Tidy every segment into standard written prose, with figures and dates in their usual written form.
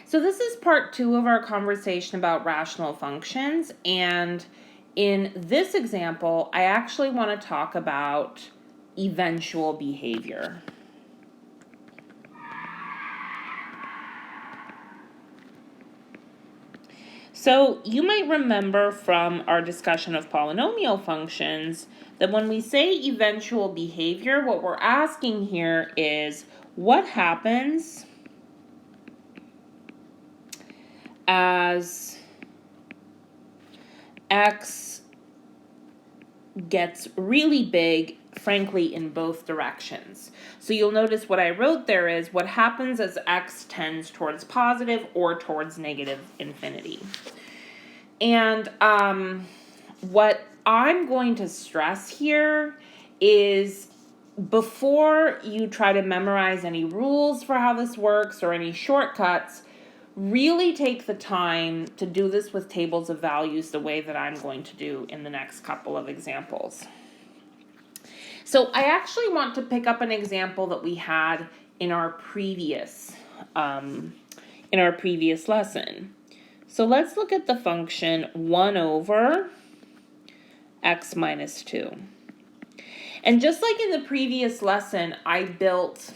So this is part 2 of our conversation about rational functions, and in this example, I actually want to talk about eventual behavior. So you might remember from our discussion of polynomial functions that when we say eventual behavior, what we're asking here is what happens as x gets really big, frankly, in both directions. So you'll notice what I wrote there is what happens as x tends towards positive or towards negative infinity. And what I'm going to stress here is before you try to memorize any rules for how this works or any shortcuts, really take the time to do this with tables of values the way that I'm going to do in the next couple of examples. So I actually want to pick up an example that we had in our previous lesson. So let's look at the function 1 over x minus 2. And just like in the previous lesson, I built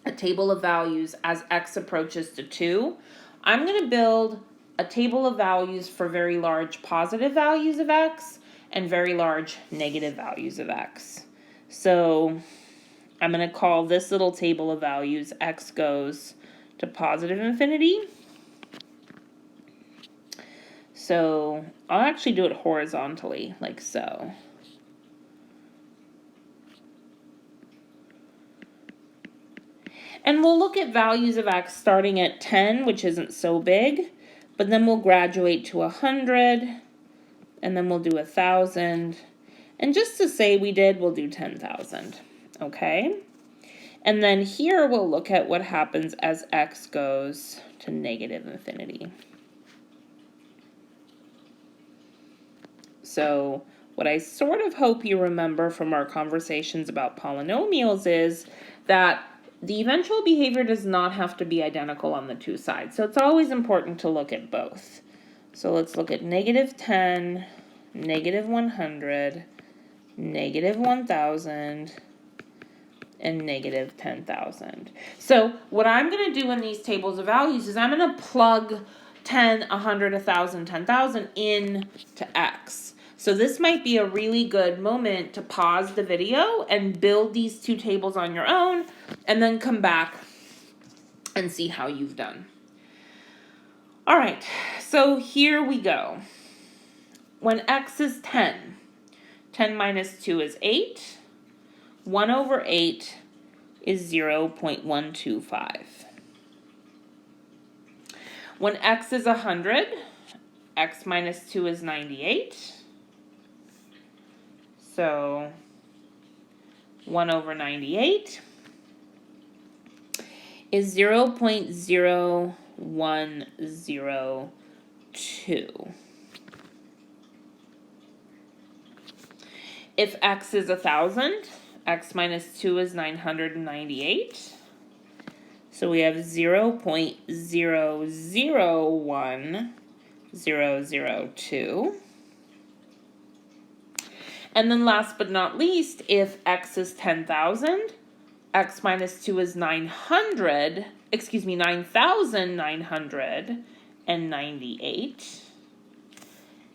a table of values as x approaches to 2. I'm going to build a table of values for very large positive values of x and very large negative values of x. So I'm going to call this little table of values x goes to positive infinity. So I'll actually do it horizontally, like so. And we'll look at values of x starting at 10, which isn't so big, but then we'll graduate to 100, and then we'll do 1,000. And just to say we did, we'll do 10,000, okay? And then here we'll look at what happens as x goes to negative infinity. So what I sort of hope you remember from our conversations about polynomials is that the eventual behavior does not have to be identical on the two sides. So it's always important to look at both. So let's look at negative 10, negative 100, negative 1,000, and negative 10,000. So what I'm going to do in these tables of values is I'm going to plug 10, 100, 1,000, 10,000 into x. So this might be a really good moment to pause the video and build these two tables on your own, and then come back and see how you've done. All right, so here we go. When x is 10, 10 minus 2 is 8. 1 over 8 is 0.125. When x is 100, x minus 2 is 98. So 1 over 98 is 0.0102. If x is 1,000, x minus 2 is 998. So we have 0.001002. And then last but not least, if x is 10,000, x minus 2 is 9,998.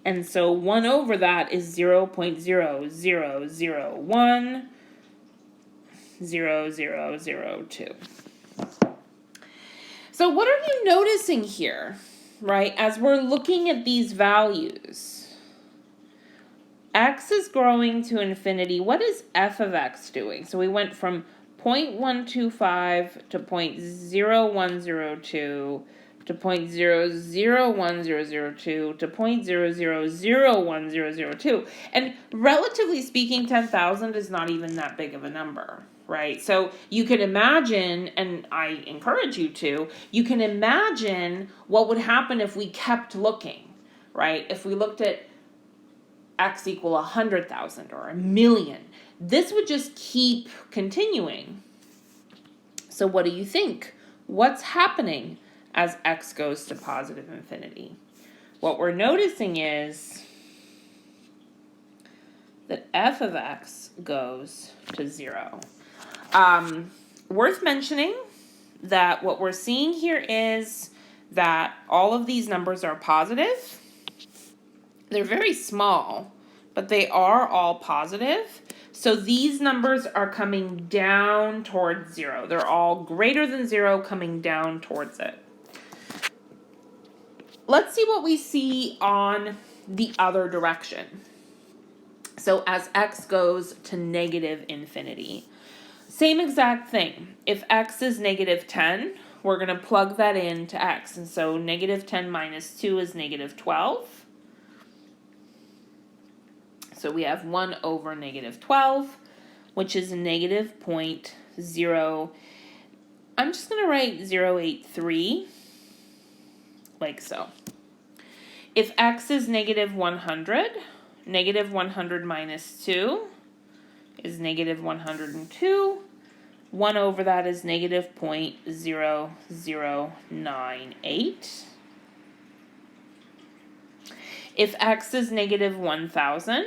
And so 1 over that is 0.00010002. So what are you noticing here, right? As we're looking at these values, x is growing to infinity. What is f of x doing? So we went from 0.125 to 0.0102 to 0.001002 to 0.00010002. And relatively speaking, 10,000 is not even that big of a number, right? So you can imagine, and I encourage you to, you can imagine what would happen if we kept looking, right? If we looked at x equal 100,000 or 1,000,000. This would just keep continuing. So what do you think? What's happening as x goes to positive infinity. What we're noticing is that f of x goes to 0. Worth mentioning that what we're seeing here is that all of these numbers are positive. They're very small, but they are all positive. So these numbers are coming down towards 0. They're all greater than 0, coming down towards it. Let's see what we see on the other direction. So as x goes to negative infinity, same exact thing. If x is negative 10, we're going to plug that into x. And so negative 10 minus 2 is negative 12. So we have 1 over negative 12, which is negative 0.0. I'm just going to write 0.83, like so. If x is negative 100, negative 100 minus 2 is negative 102. 1 over that is negative 0.0098. If x is negative 1,000,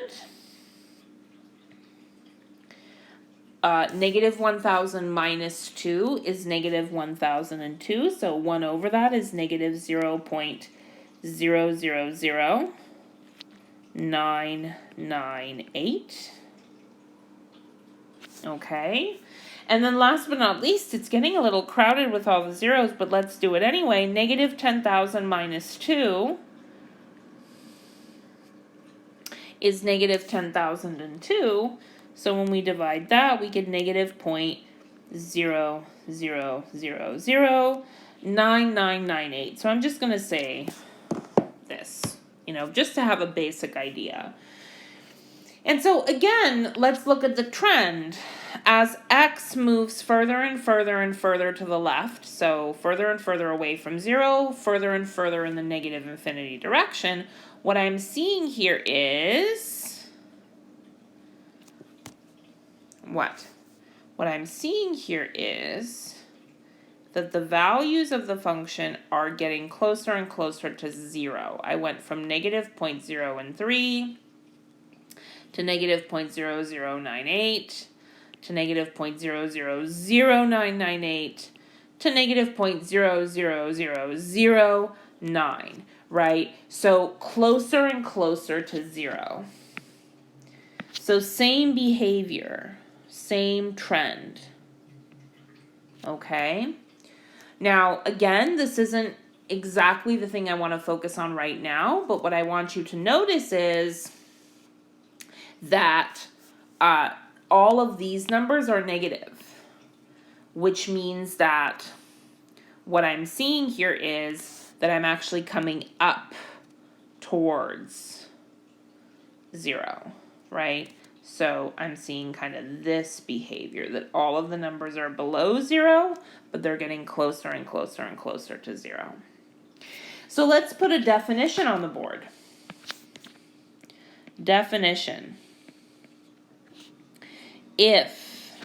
negative 1,000 minus 2 is negative 1,002. So 1 over that is negative 0.000998. Okay. And then last but not least, it's getting a little crowded with all the zeros, but let's do it anyway. Negative 10,000 minus 2 is negative 10,002. So when we divide that, we get negative 0.00009998. So I'm just going to say this, just to have a basic idea. And so again, let's look at the trend. As x moves further and further and further to the left, so further and further away from 0, further and further in the negative infinity direction, what I'm seeing here is what? What I'm seeing here is that the values of the function are getting closer and closer to 0. I went from negative 0.013 to negative 0.0098 to negative 0.000998 to negative 0.00009, right? So closer and closer to 0. So same behavior, same trend, okay? Now, again, this isn't exactly the thing I want to focus on right now, but what I want you to notice is that all of these numbers are negative, which means that what I'm seeing here is that I'm actually coming up towards 0, right? So I'm seeing kind of this behavior, that all of the numbers are below 0, but they're getting closer and closer and closer to 0. So let's put a definition on the board. Definition. If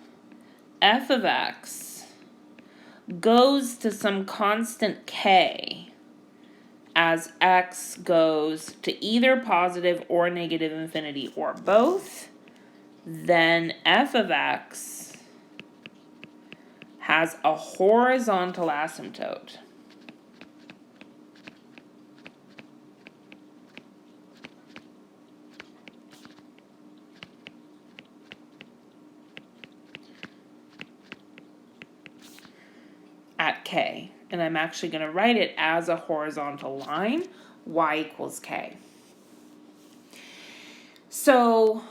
f of x goes to some constant k as x goes to either positive or negative infinity or both, then f of x has a horizontal asymptote. At k, and I'm actually going to write it as a horizontal line, y equals k. So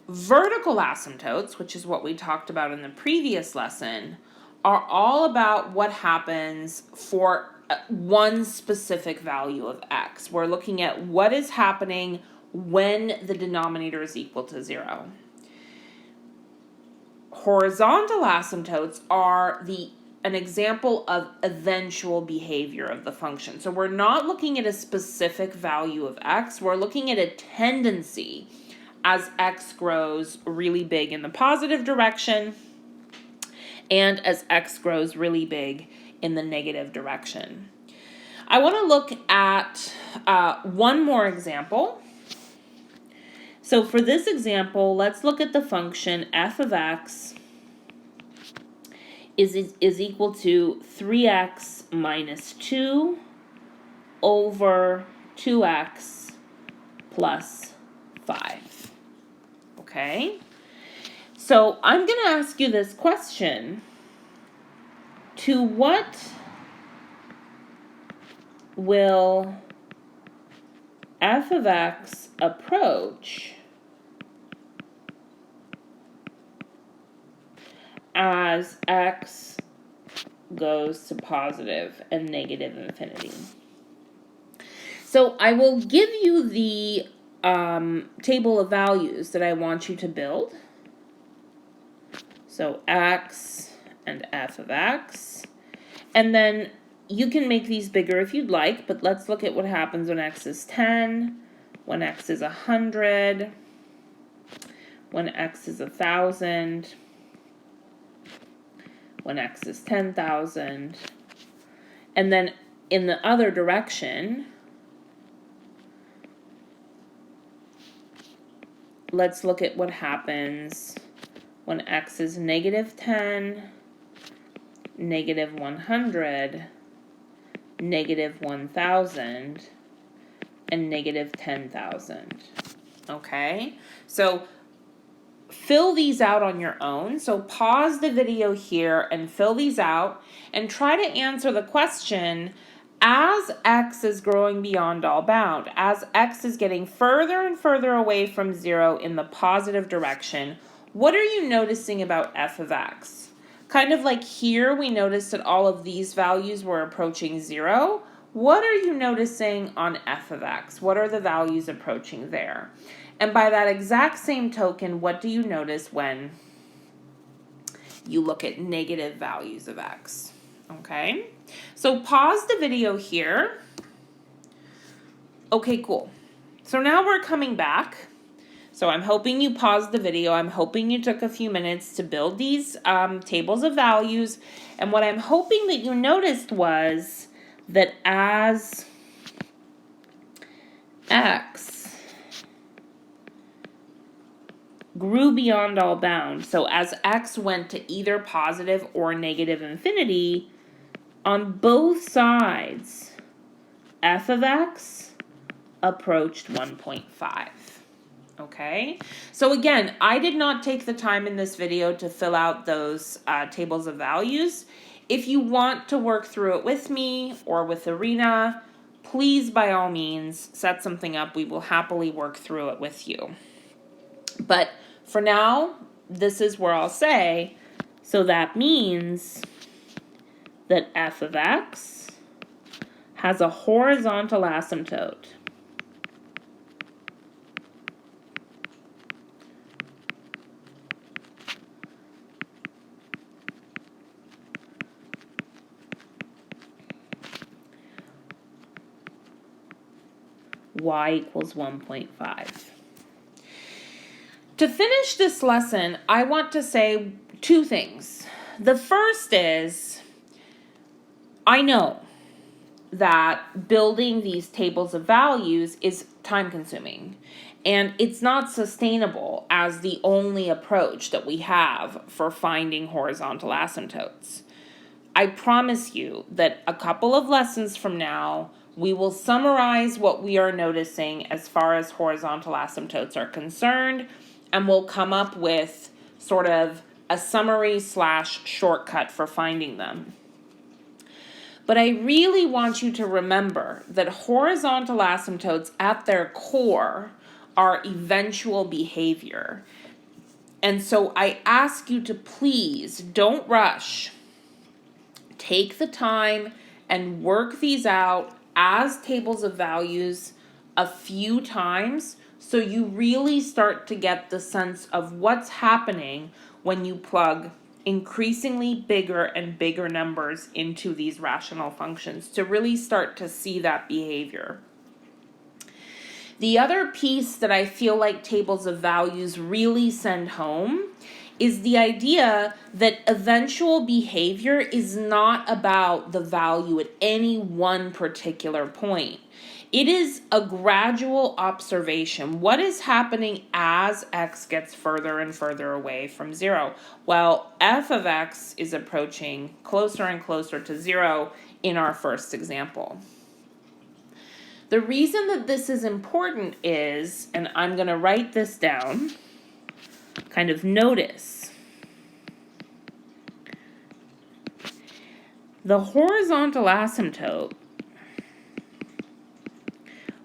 vertical asymptotes, which is what we talked about in the previous lesson, are all about what happens for one specific value of x. We're looking at what is happening when the denominator is equal to 0. Horizontal asymptotes are an example of eventual behavior of the function. So we're not looking at a specific value of x, we're looking at a tendency as x grows really big in the positive direction and as x grows really big in the negative direction. I want to look at one more example. So for this example, let's look at the function f of x is equal to 3x minus 2 over 2x plus 5. Okay? So I'm going to ask you this question. To what will f of x approach as x goes to positive and negative infinity? So I will give you the table of values that I want you to build. So x and f of x. And then you can make these bigger if you'd like, but let's look at what happens when x is 10, when x is 100, when x is 1,000, when x is 10,000. And then in the other direction, let's look at what happens when x is negative 10, negative 100, negative 1,000, and negative 10,000. Okay? So fill these out on your own. So pause the video here and fill these out and try to answer the question, as x is growing beyond all bound, as x is getting further and further away from 0 in the positive direction, what are you noticing about f of x? Kind of like here, we noticed that all of these values were approaching 0. What are you noticing on f of x? What are the values approaching there? And by that exact same token, what do you notice when you look at negative values of x? Okay, so pause the video here. Okay, cool. So now we're coming back. So I'm hoping you paused the video. I'm hoping you took a few minutes to build these tables of values. And what I'm hoping that you noticed was that as x grew beyond all bounds, so as x went to either positive or negative infinity, on both sides, f of x approached 1.5. Okay, so again, I did not take the time in this video to fill out those tables of values. If you want to work through it with me or with Arena, please, by all means, set something up. We will happily work through it with you. But for now, this is where I'll say, so that means that f of x has a horizontal asymptote. Y equals 1.5. To finish this lesson, I want to say two things. The first is, I know that building these tables of values is time consuming, and it's not sustainable as the only approach that we have for finding horizontal asymptotes. I promise you that a couple of lessons from now, we will summarize what we are noticing as far as horizontal asymptotes are concerned, and we'll come up with sort of a summary / shortcut for finding them. But I really want you to remember that horizontal asymptotes at their core are eventual behavior. And so I ask you to please don't rush. Take the time and work these out as tables of values a few times so you really start to get the sense of what's happening when you plug increasingly bigger and bigger numbers into these rational functions, to really start to see that behavior. The other piece that I feel like tables of values really send home is the idea that eventual behavior is not about the value at any one particular point. It is a gradual observation. What is happening as x gets further and further away from 0? Well, f of x is approaching closer and closer to 0 in our first example. The reason that this is important is, and I'm going to write this down, kind of notice, the horizontal asymptote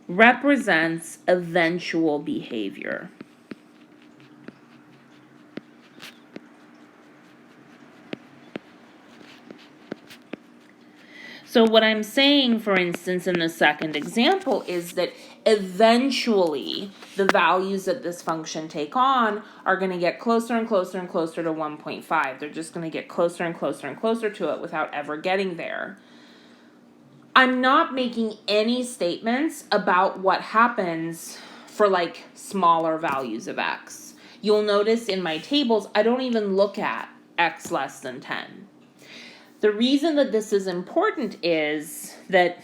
represents eventual behavior. So what I'm saying, for instance, in the second example is that eventually the values that this function take on are going to get closer and closer and closer to 1.5. They're just going to get closer and closer and closer to it without ever getting there. I'm not making any statements about what happens for like smaller values of x. You'll notice in my tables, I don't even look at x less than 10. The reason that this is important is that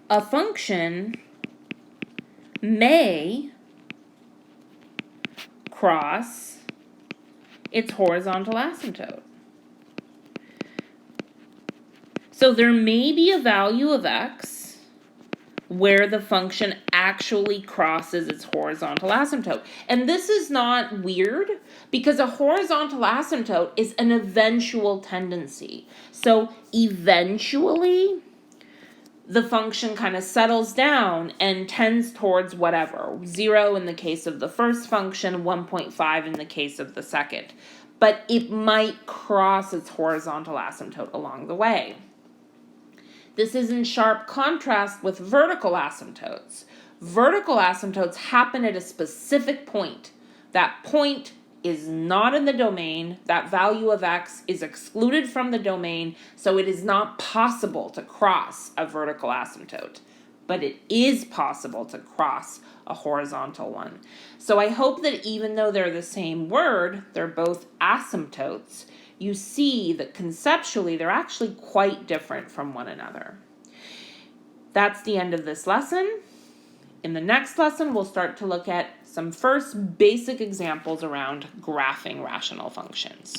a function may cross its horizontal asymptote. So there may be a value of x where the function actually crosses its horizontal asymptote. And this is not weird because a horizontal asymptote is an eventual tendency. So eventually the function kind of settles down and tends towards whatever. 0 in the case of the first function, 1.5 in the case of the second. But it might cross its horizontal asymptote along the way. This is in sharp contrast with vertical asymptotes. Vertical asymptotes happen at a specific point. That point is not in the domain. That value of x is excluded from the domain, so it is not possible to cross a vertical asymptote. But it is possible to cross a horizontal one. So I hope that even though they're the same word, they're both asymptotes, you see that conceptually they're actually quite different from one another. That's the end of this lesson. In the next lesson, we'll start to look at some first basic examples around graphing rational functions.